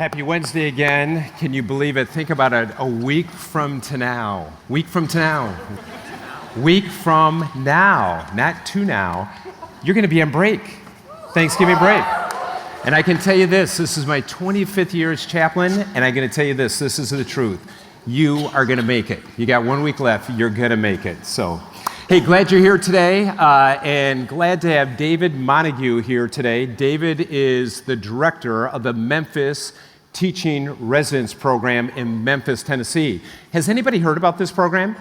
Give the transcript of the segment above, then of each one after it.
Happy Wednesday again. Can you believe it? Think about it. A week from to now. Week from to now. Week from now. Not to now. You're going to be on break. Thanksgiving break. And I can tell you this is my 25th year as chaplain, and I'm going to tell you this is the truth. You are going to make it. You got 1 week left. You're going to make it. So, hey, glad you're here today, and glad to have David Montague here today. David is the director of the Memphis Teaching Residence Program in Memphis, Tennessee. Has anybody heard about this program?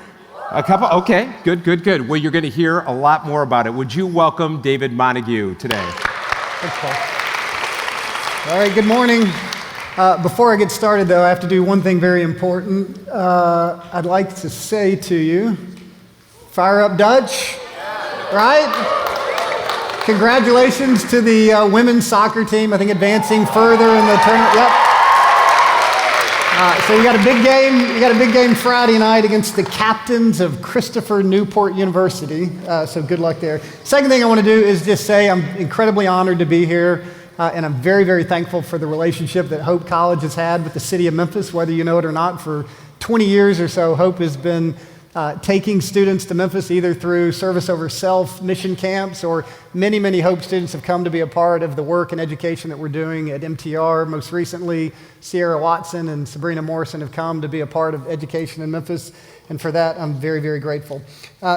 A couple? Okay, good. Well, you're going to hear a lot more about it. Would you welcome David Montague today? Thanks, Paul. All right, good morning. Before I get started, though, I have to do one thing very important. I'd like to say to you, fire up Dutch, right? Congratulations to the women's soccer team, I think advancing further in the tournament. Yep. So you got a big game. You got a big game Friday night against the captains of Christopher Newport University. So good luck there. Second thing I want to do is just say I'm incredibly honored to be here, and I'm very, very thankful for the relationship that Hope College has had with the city of Memphis. Whether you know it or not, for 20 years or so, Hope has been taking students to Memphis either through service over self mission camps, or many Hope students have come to be a part of the work and education that we're doing at MTR. Most recently, Sierra Watson and Sabrina Morrison have come to be a part of education in Memphis, and for that I'm very, very grateful.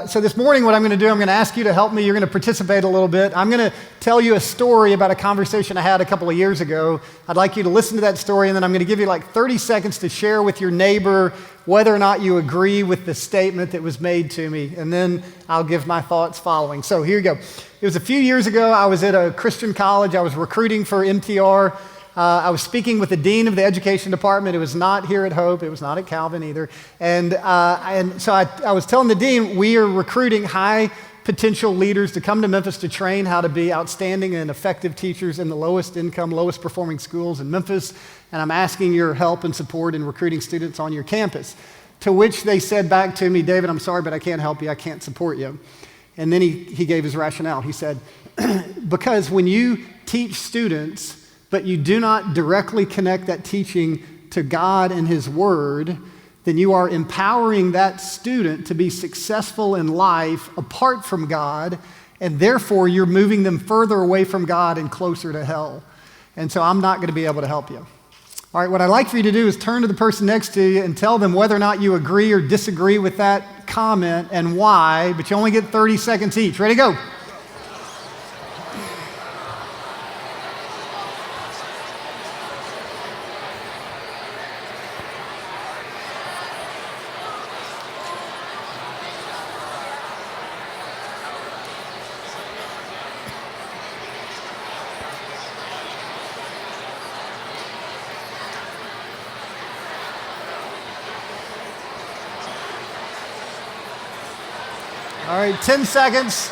So this morning what I'm going to do, I'm going to ask you to help me. You're going to participate a little bit. I'm going to tell you a story about a conversation I had a couple of years ago. I'd like you to listen to that story, and then I'm going to give you like 30 seconds to share with your neighbor whether or not you agree with the statement that was made to me, and then I'll give my thoughts following. So here you go. It was a few years ago. I was at a Christian college. I was recruiting for MTR. I was speaking with the dean of the education department. It was not here at Hope. It was not at Calvin either. And so I was telling the dean, we are recruiting high potential leaders to come to Memphis to train how to be outstanding and effective teachers in the lowest income, lowest performing schools in Memphis. And I'm asking your help and support in recruiting students on your campus. To which they said back to me, David, I'm sorry, but I can't help you. I can't support you. And then he gave his rationale. He said, because when you teach students, but you do not directly connect that teaching to God and His Word, then you are empowering that student to be successful in life apart from God, and therefore you're moving them further away from God and closer to hell. And so I'm not going to be able to help you. All right, what I'd like for you to do is turn to the person next to you and tell them whether or not you agree or disagree with that comment and why, but you only get 30 seconds each. Ready, go. All right, 10 seconds.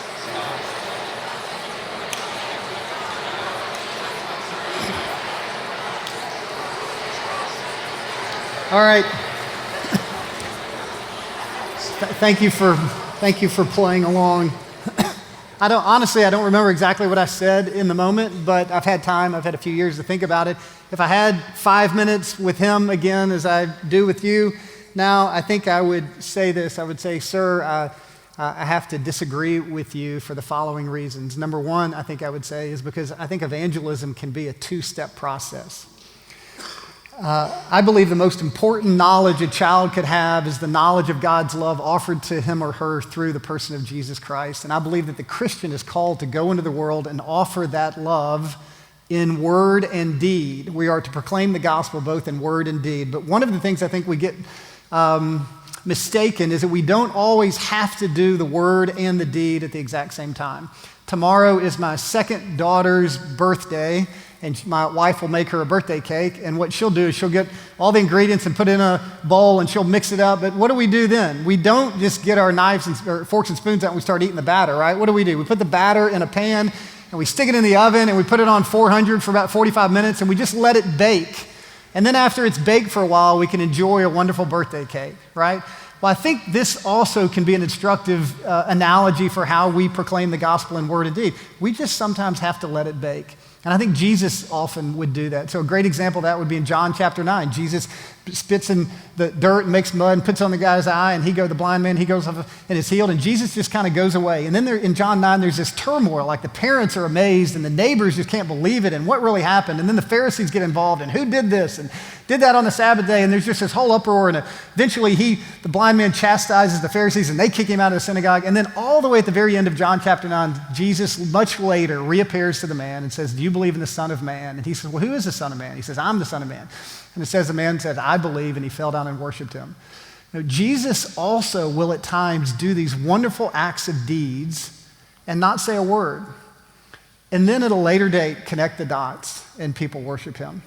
All right. Thank you for playing along. I don't remember exactly what I said in the moment, but I've had a few years to think about it. If I had 5 minutes with him again, as I do with you now, I think I would say this. I would say, sir, I have to disagree with you for the following reasons. Number one, I think I would say, is because I think evangelism can be a two-step process. I believe the most important knowledge a child could have is the knowledge of God's love offered to him or her through the person of Jesus Christ. And I believe that the Christian is called to go into the world and offer that love in word and deed. We are to proclaim the gospel both in word and deed. But one of the things I think we get mistaken is that we don't always have to do the word and the deed at the exact same time. Tomorrow is my second daughter's birthday, and my wife will make her a birthday cake, and what she'll do is she'll get all the ingredients and put it in a bowl, and she'll mix it up. But what do we do then? We don't just get our knives or forks and spoons out and we start eating the batter, right? What do? We put the batter in a pan, and we stick it in the oven, and we put it on 400 for about 45 minutes, and we just let it bake. And then after it's baked for a while, we can enjoy a wonderful birthday cake, right? Well, I think this also can be an instructive analogy for how we proclaim the gospel in word and deed. We just sometimes have to let it bake. And I think Jesus often would do that. So a great example of that would be in John chapter 9. Jesus spits in the dirt and makes mud and puts on the guy's eye, and the blind man, he goes up and is healed, and Jesus just kind of goes away. And then in John 9, there's this turmoil, like the parents are amazed and the neighbors just can't believe it and what really happened. And then the Pharisees get involved and who did this and did that on the Sabbath day, and there's just this whole uproar, and eventually the blind man chastises the Pharisees and they kick him out of the synagogue. And then all the way at the very end of John chapter 9, Jesus much later reappears to the man and says, "Do you believe in the Son of Man?" And he says, "Well, who is the Son of Man?" He says, "I'm the Son of Man." And it says the man said, "I believe," and he fell down and worshiped him. Now, Jesus also will at times do these wonderful acts of deeds and not say a word. And then at a later date, connect the dots and people worship him.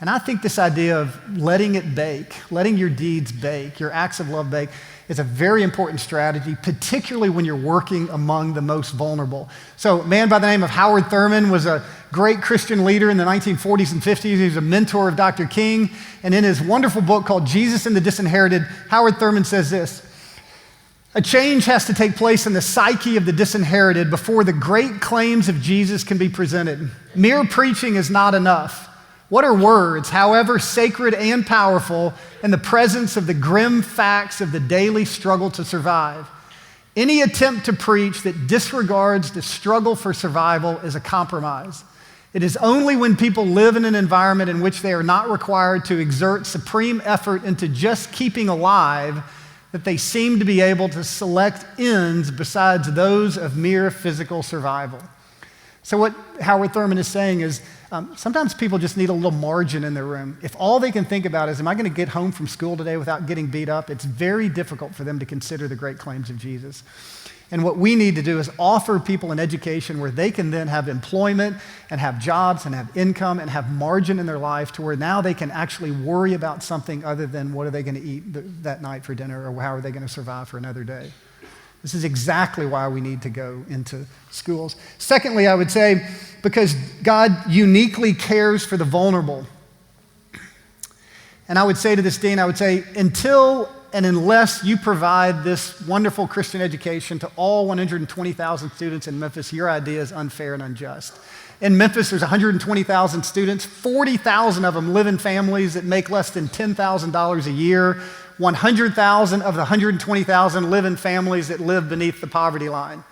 And I think this idea of letting it bake, letting your deeds bake, your acts of love bake, is a very important strategy, particularly when you're working among the most vulnerable. So a man by the name of Howard Thurman was a great Christian leader in the 1940s and 50s. He was a mentor of Dr. King. And in his wonderful book called Jesus and the Disinherited, Howard Thurman says this: "A change has to take place in the psyche of the disinherited before the great claims of Jesus can be presented. Mere preaching is not enough. What are words, however sacred and powerful, in the presence of the grim facts of the daily struggle to survive? Any attempt to preach that disregards the struggle for survival is a compromise. It is only when people live in an environment in which they are not required to exert supreme effort into just keeping alive that they seem to be able to select ends besides those of mere physical survival." So what Howard Thurman is saying is, sometimes people just need a little margin in their room. If all they can think about is, am I going to get home from school today without getting beat up? It's very difficult for them to consider the great claims of Jesus. And what we need to do is offer people an education where they can then have employment and have jobs and have income and have margin in their life to where now they can actually worry about something other than what are they going to eat that night for dinner or how are they going to survive for another day. This is exactly why we need to go into schools. Secondly, I would say, because God uniquely cares for the vulnerable. And I would say to this dean, I would say, until and unless you provide this wonderful Christian education to all 120,000 students in Memphis, your idea is unfair and unjust. In Memphis, there's 120,000 students. 40,000 of them live in families that make less than $10,000 a year. 100,000 of the 120,000 live in families that live beneath the poverty line.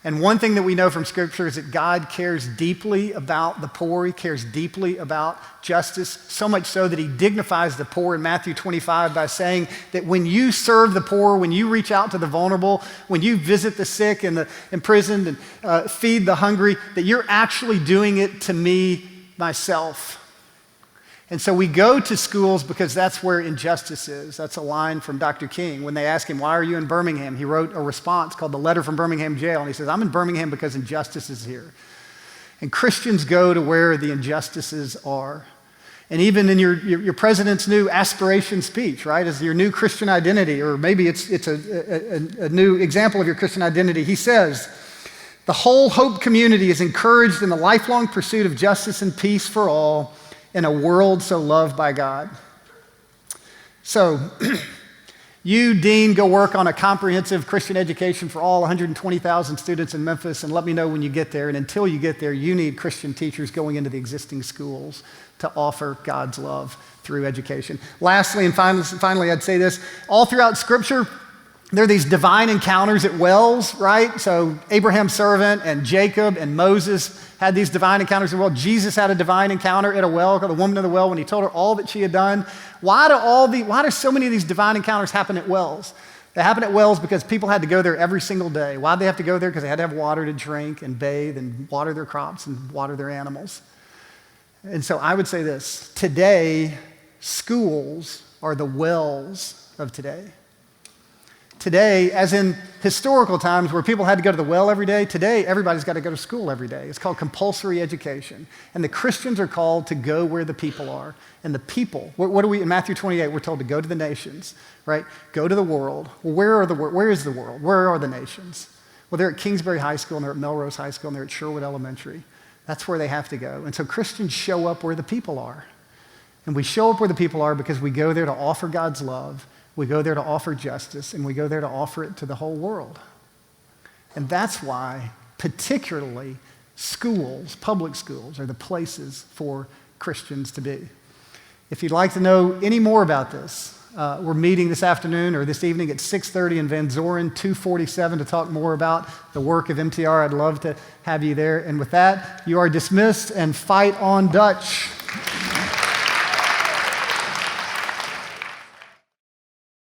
And one thing that we know from Scripture is that God cares deeply about the poor. He cares deeply about justice, so much so that he dignifies the poor in Matthew 25 by saying that when you serve the poor, when you reach out to the vulnerable, when you visit the sick and the imprisoned and feed the hungry, that you're actually doing it to me, myself. And so we go to schools because that's where injustice is. That's a line from Dr. King. When they ask him, "Why are you in Birmingham?" he wrote a response called "The Letter from Birmingham Jail." And he says, "I'm in Birmingham because injustice is here." And Christians go to where the injustices are. And even in your president's new aspiration speech, right, as your new Christian identity, or maybe it's a new example of your Christian identity, he says, "The whole Hope community is encouraged in the lifelong pursuit of justice and peace for all, in a world so loved by God." So, you, Dean, go work on a comprehensive Christian education for all 120,000 students in Memphis and let me know when you get there. And until you get there, you need Christian teachers going into the existing schools to offer God's love through education. Lastly, and finally, I'd say this, all throughout Scripture, there are these divine encounters at wells, right? So Abraham's servant and Jacob and Moses had these divine encounters at a well. Jesus had a divine encounter at a well called the woman of the well when he told her all that she had done. Why do so many of these divine encounters happen at wells? They happen at wells because people had to go there every single day. Why'd they have to go there? Because they had to have water to drink and bathe and water their crops and water their animals. And so I would say this, today, schools are the wells of today. Today, as in historical times where people had to go to the well every day, today everybody's got to go to school every day. It's called compulsory education. And the Christians are called to go where the people are. And the people, what are we, in Matthew 28, we're told to go to the nations, right? Go to the world. Well, where is the world? Where are the nations? Well, they're at Kingsbury High School, and they're at Melrose High School, and they're at Sherwood Elementary. That's where they have to go. And so Christians show up where the people are. And we show up where the people are because we go there to offer God's love. We go there to offer justice, and we go there to offer it to the whole world. And that's why, particularly schools, public schools, are the places for Christians to be. If you'd like to know any more about this, we're meeting this afternoon or this evening at 6:30 in Van Zoren, 247, to talk more about the work of MTR. I'd love to have you there. And with that, you are dismissed, and fight on Dutch.